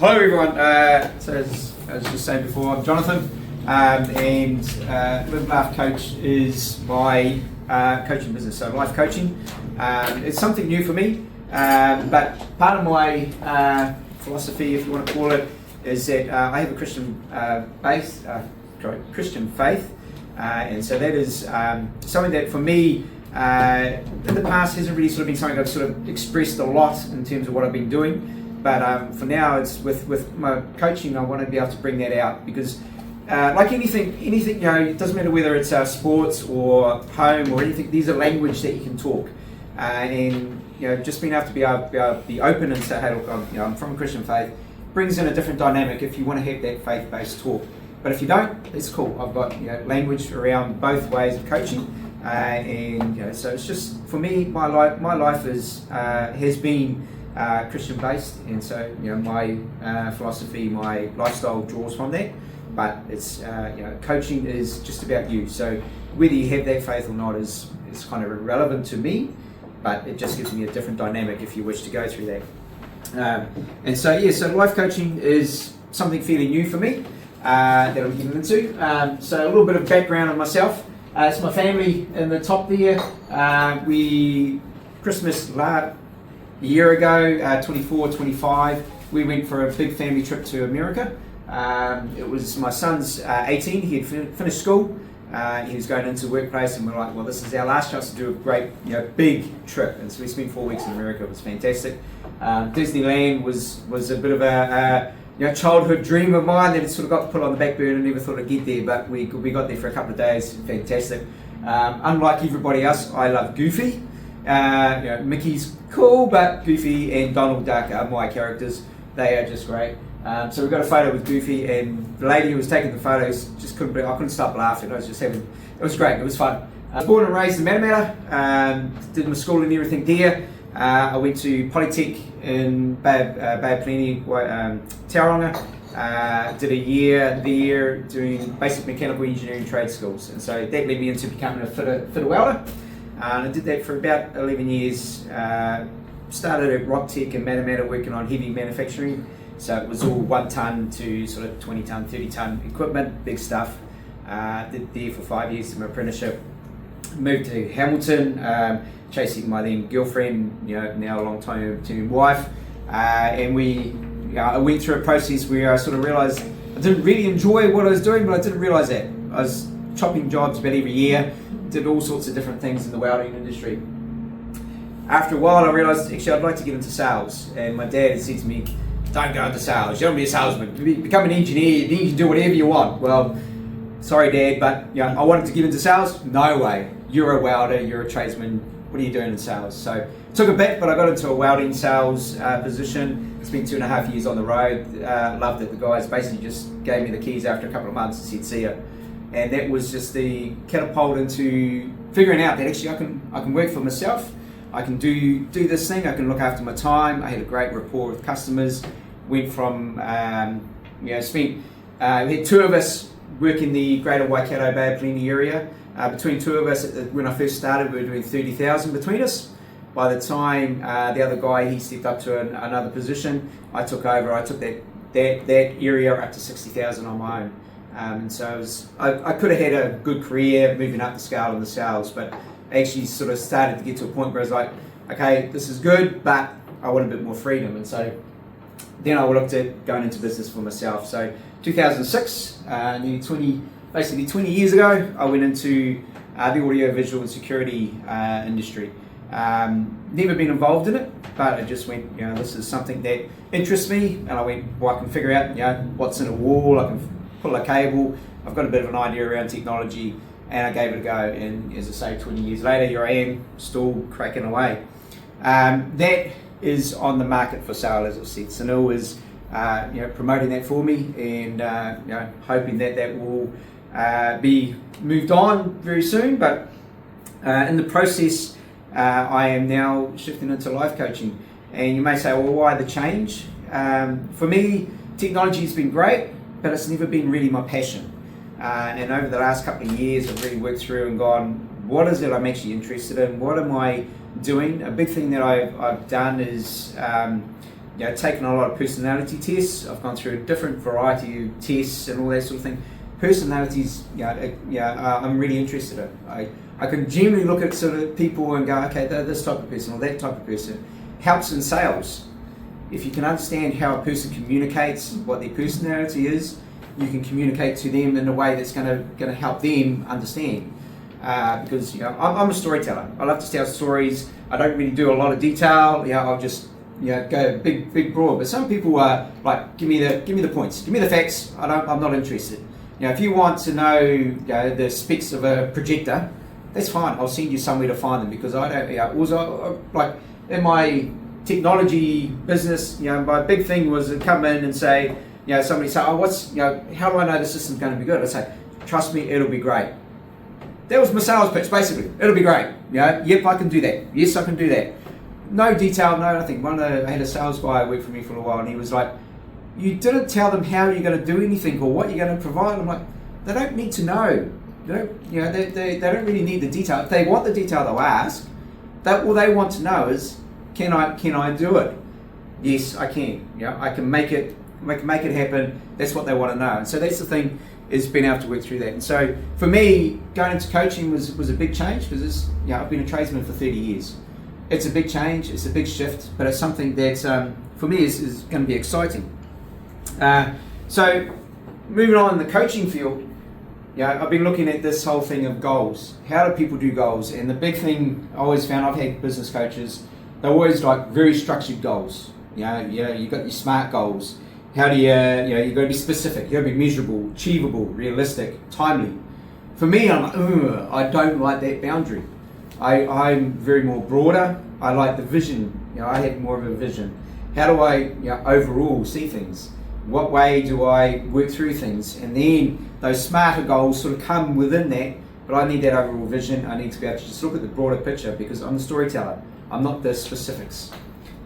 Hello everyone, so as I was just saying before, I'm Jonathan, and Live Laugh Coach is my coaching business, so life coaching. It's something new for me, but part of my philosophy, if you want to call it, is that I have a Christian Christian faith, and so that is something that for me in the past hasn't really sort of been something I've sort of expressed a lot in terms of what I've been doing. But for now, it's with my coaching, I want to be able to bring that out because, like anything, it doesn't matter whether it's sports or home or anything. These are language that you can talk, and just being able to be open and say, hey, look, I'm from a Christian faith, brings in a different dynamic if you want to have that faith-based talk. But if you don't, it's cool. I've got language around both ways of coaching, and so it's just for me, my life has been Christian based, and so my philosophy, my lifestyle draws from that. But it's coaching is just about you. So whether you have that faith or not is kind of irrelevant to me, but it just gives me a different dynamic if you wish to go through that. And so life coaching is something fairly new for me that I'm getting into. So a little bit of background on myself. It's my family in the top there. We Christmas a year ago, 24, 25, we went for a big family trip to America. It was my son's 18, he had finished school, he was going into the workplace, and we're like, well, this is our last chance to do a great, big trip. And so we spent 4 weeks in America. It was fantastic. Disneyland was a bit of a childhood dream of mine that had sort of got put on the back burner. Never thought I'd get there, but we got there for a couple of days. Fantastic. Unlike everybody else, I love Goofy. Mickey's cool, but Goofy and Donald Duck are my characters. They are just great. So we got a photo with Goofy, and the lady who was taking the photos just I couldn't stop laughing. It was great. It was fun. I was born and raised in Matamata. Did my school and everything there. I went to Polytech in Bay of Plenty, Tauranga. Did a year there doing basic mechanical engineering trade schools, and so that led me into becoming a fitter welder. And I did that for about 11 years. Started at Rock Tech in Matamata working on heavy manufacturing. So it was all 1 ton to sort of 20 ton, 30 ton equipment, big stuff. Did there for 5 years in my apprenticeship. Moved to Hamilton, chasing my then girlfriend, now a long time wife. And I went through a process where I sort of realized I didn't really enjoy what I was doing, but I didn't realize that. I was chopping jobs about every year. Did all sorts of different things in the welding industry. After a while, I realised actually I'd like to get into sales, and my dad had said to me, "Don't go into sales. You don't be a salesman. Become an engineer. Then you can do whatever you want." Well, sorry, Dad, but I wanted to get into sales. No way. You're a welder. You're a tradesman. What are you doing in sales? So it took a bit, but I got into a welding sales position. Spent 2.5 years on the road. Loved it. The guys basically just gave me the keys after a couple of months and said, "See ya." And that was just the catapult into figuring out that actually I can work for myself. I can do this thing. I can look after my time. I had a great rapport with customers. Went from we had 2 of us work in the Greater Waikato Bay of Plenty area. Between 2 of us, when I first started, we were doing 30,000 between us. By the time the other guy he stepped up to another position, I took over. I took that area up to 60,000 on my own. And so I could have had a good career moving up the scale in the sales, but I actually sort of started to get to a point where I was like, okay, this is good, but I want a bit more freedom. And so then I looked at going into business for myself. So 2006, nearly 20 years ago, I went into the audio, visual and security industry. Never been involved in it, but I just went, this is something that interests me. And I went, well, I can figure out, what's in a wall. I can pull a cable. I've got a bit of an idea around technology, and I gave it a go. And as I say, 20 years later, here I am, still cracking away. That is on the market for sale, as I've said. Sunil is, promoting that for me, and hoping that will be moved on very soon. But in the process, I am now shifting into life coaching. And you may say, well, why the change? For me, technology has been great, but it's never been really my passion. And over the last couple of years, I've really worked through and gone, what is it I'm actually interested in? What am I doing? A big thing that I've done is taken a lot of personality tests. I've gone through a different variety of tests and all that sort of thing. Personalities, I'm really interested in. I can generally look at sort of people and go, okay, they're this type of person or that type of person. Helps in sales. If you can understand how a person communicates, what their personality is, you can communicate to them in a way that's going to help them understand. Because I'm a storyteller. I love to tell stories. I don't really do a lot of detail. I'll just go big broad. But some people are like, give me the points, give me the facts. I'm not interested. If you want to know the specs of a projector, that's fine. I'll send you somewhere to find them, because I don't. Also, like in my technology business, my big thing was to come in and say, somebody say, how do I know the system's going to be good? I say, trust me, it'll be great. That was my sales pitch, basically. It'll be great. Yep, I can do that. Yes, I can do that. No detail, no nothing. I had a sales guy who worked for me for a while, and he was like, you didn't tell them how you're going to do anything or what you're going to provide. I'm like, they don't need to know. They don't really need the detail. If they want the detail, they'll ask. All they want to know is, can I do it? Yes, I can. I can make it happen. That's what they want to know. And so that's the thing, is being able to work through that. And so for me, going into coaching was a big change, because I've been a tradesman for 30 years. It's a big change, it's a big shift, but it's something that for me is going to be exciting. So moving on in the coaching field, I've been looking at this whole thing of goals. How do people do goals? And the big thing I always found, I've had business coaches, they're always like very structured goals. You've got your SMART goals. How do you've got to be specific, you've got to be measurable, achievable, realistic, timely. For me, I'm like, I don't like that boundary. I'm very more broader. I like the vision. I have more of a vision. How do I overall see things? What way do I work through things? And then those smarter goals sort of come within that, but I need that overall vision. I need to be able to just look at the broader picture, because I'm the storyteller. I'm not the specifics.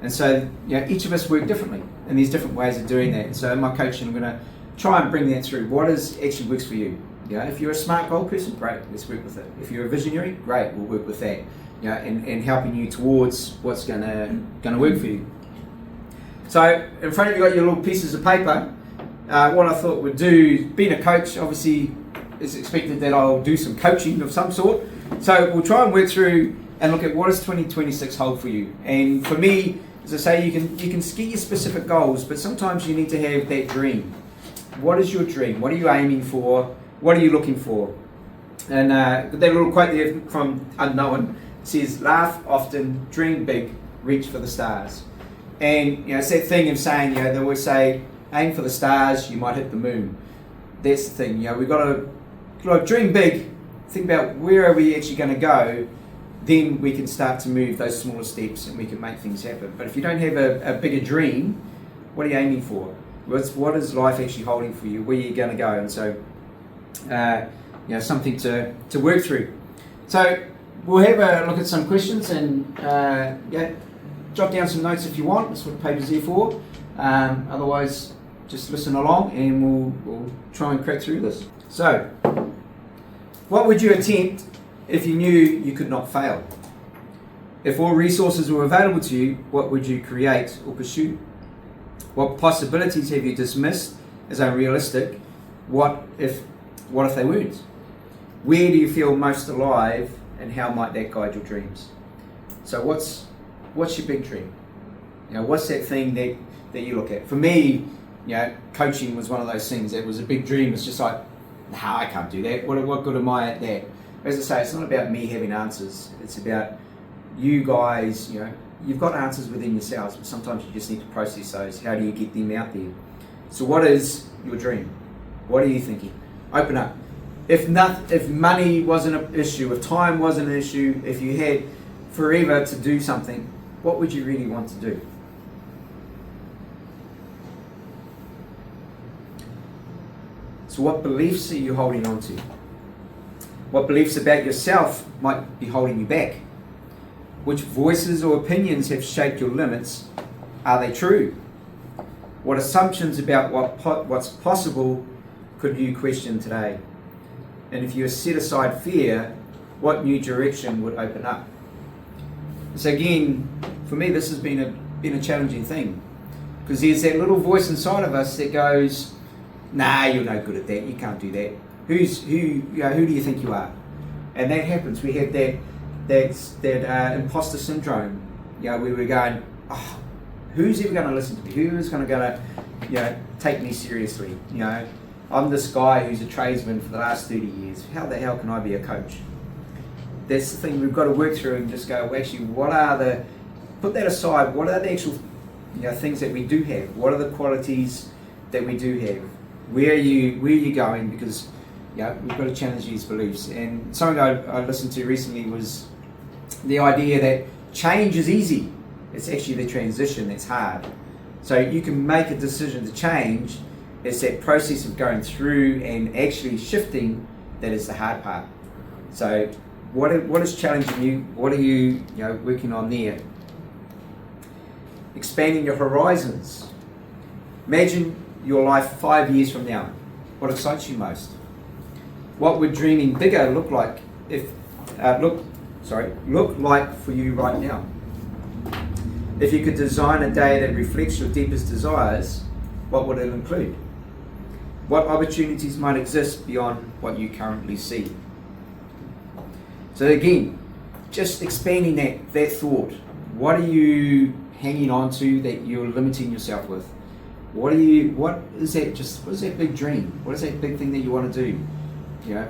And so each of us work differently, and there's different ways of doing that. And so in my coaching, I'm going to try and bring that through. What actually works for you? If you're a SMART goal person, great, let's work with it. If you're a visionary, great, we'll work with that. And helping you towards what's going to work for you. So in front of you got your little pieces of paper. What I thought we'd do, being a coach, obviously it's expected that I'll do some coaching of some sort. So we'll try and work through and look at what does 2026 hold for you. And for me, as I say, you can set your specific goals, but sometimes you need to have that dream. What is your dream? What are you aiming for? What are you looking for? And that little quote there from Unknown says, laugh often, dream big, reach for the stars. And it's that thing of saying, they always say, aim for the stars, you might hit the moon. That's the thing, we've got to dream big, think about where are we actually going to go, then we can start to move those smaller steps and we can make things happen. But if you don't have a bigger dream, what are you aiming for? What is life actually holding for you? Where are you going to go? And so, something to work through. So we'll have a look at some questions, and jot down some notes if you want. That's what the paper's there for. Otherwise, just listen along, and we'll try and crack through this. So, what would you attempt if you knew you could not fail? If all resources were available to you, what would you create or pursue? What possibilities have you dismissed as unrealistic? What if they weren't? Where do you feel most alive, and how might that guide your dreams? So what's your big dream? What's that thing that you look at? For me, coaching was one of those things. It was a big dream. It's just like, nah, I can't do that. What good am I at that? As I say, it's not about me having answers. It's about you guys, you've got answers within yourselves, but sometimes you just need to process those. How do you get them out there? So what is your dream? What are you thinking? Open up. If money wasn't an issue, if time wasn't an issue, if you had forever to do something, what would you really want to do? So what beliefs are you holding on to? What beliefs about yourself might be holding you back? Which voices or opinions have shaped your limits? Are they true? What assumptions about what's possible could you question today? And if you set aside fear, what new direction would open up? So again, for me, this has been a challenging thing. Because there's that little voice inside of us that goes, nah, you're no good at that, you can't do that. Who do you think you are? And that happens. We have that imposter syndrome, where we're going, oh, who's ever going to listen to me? Who is going to take me seriously? I'm this guy who's a tradesman for the last 30 years. How the hell can I be a coach? That's the thing we've got to work through and just go, well, actually, put that aside, what are the actual things that we do have? What are the qualities that we do have? Where are you going? Because we've got to challenge these beliefs. And something I listened to recently was the idea that change is easy. It's actually the transition that's hard. So you can make a decision to change. It's that process of going through and actually shifting that is the hard part. So what is challenging you? What are you working on there? Expanding your horizons. Imagine your life 5 years from now. What excites you most? What would dreaming bigger look like look like for you right now? If you could design a day that reflects your deepest desires, what would it include? What opportunities might exist beyond what you currently see? So again, just expanding that thought. What are you hanging on to that you're limiting yourself with? What is that big dream? What is that big thing that you want to do?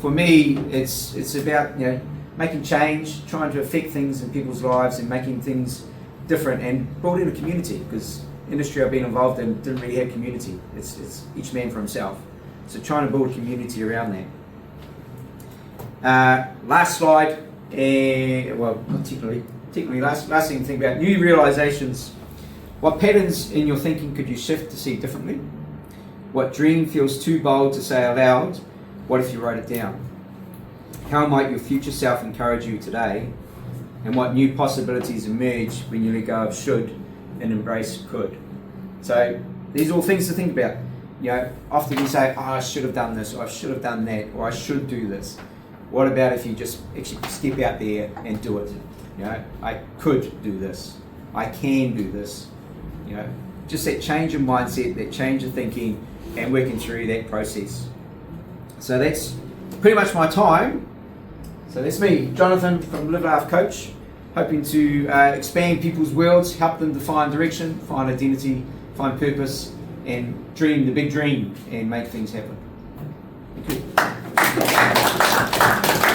For me, it's about making change, trying to affect things in people's lives and making things different and building a community, because industry I've been involved in didn't really have community. It's each man for himself. So trying to build a community around that. Last slide, not technically last thing to think about, new realizations. What patterns in your thinking could you shift to see differently? What dream feels too bold to say aloud? What if you wrote it down? How might your future self encourage you today? And what new possibilities emerge when you let go of should and embrace could? So these are all things to think about. Often we say, oh, I should have done this, or I should have done that, or I should do this. What about if you just actually step out there and do it? I could do this. I can do this. Just that change of mindset, that change of thinking, and working through that process. So that's pretty much my time. So that's me, Jonathan from Live Laugh Coach, hoping to expand people's worlds, help them to find direction, find identity, find purpose, and dream the big dream and make things happen. Thank you.